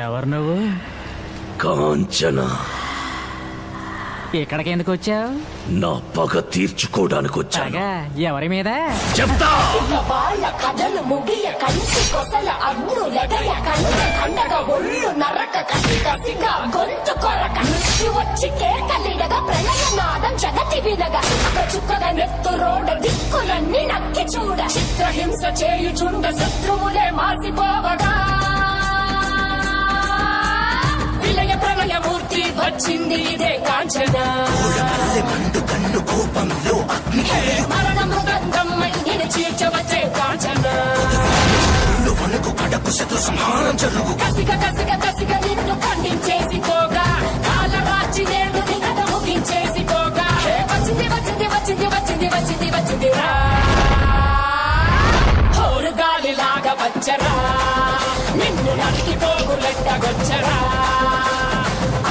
ఎవరు నువ్వు? కాంచన. ఇక్కడికి ఎందుకు వచ్చావు? నా పగ తీర్చుకోవడానికి వచ్చాగా. ఎవరి మీద చెప్తా. వాళ్ళ కథలు ముగియ కంటి కొసల అగ్నులెదయ కండ కండగ ఒళ్ళు నరక కసి కసిగా గొంతు కొరక నుంచి వచ్చి కేకలిడగా ప్రళయనాదం జగతి వినగా చుక్కగా నెత్తురోడ దిక్కులన్నీ నక్కి చూడ చిత్రహింస చేయుచుండ శత్రువులే మాసిపోవగా విలయ ప్రళయమూర్తి వచ్చింది ఇదే కాంచన. కన్ను కోపంలో మరణ మృదంగమ్మై నేను చీల్చవచ్చే కాంచన. వనకు కడకు శత్రు సంహారం జరుగు. కసిగ కసిగ కసిగ నిన్ను ఖండించేసిపోగా కాలరాచి నేడు నీ కథ ముగించేసిపోగా వచ్చింది వచ్చింది వచ్చింది వచ్చింది వచ్చింది వచ్చిందిరా హోరు గాలిలాగా వచ్చరా నిన్ను నరికి పోగులెట్టగొచ్చరా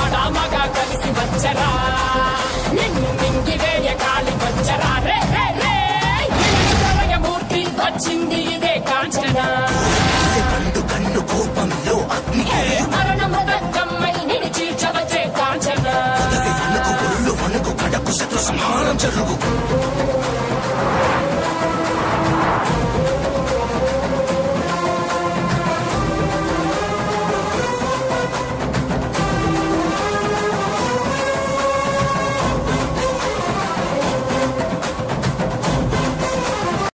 ఆడామగా కలిసి వచ్చరా నిన్ను మింగివేయ కాలి వచ్చరా రే రే రే ప్రళయమూర్తి వచ్చింది ఇదే కాంచన. కన్ను కోపంలో మరణ మృదంగమ్మై నేను చీల్చవచ్చే కాంచన. వనకు కడకు శత్రు సంహారం జరుగు.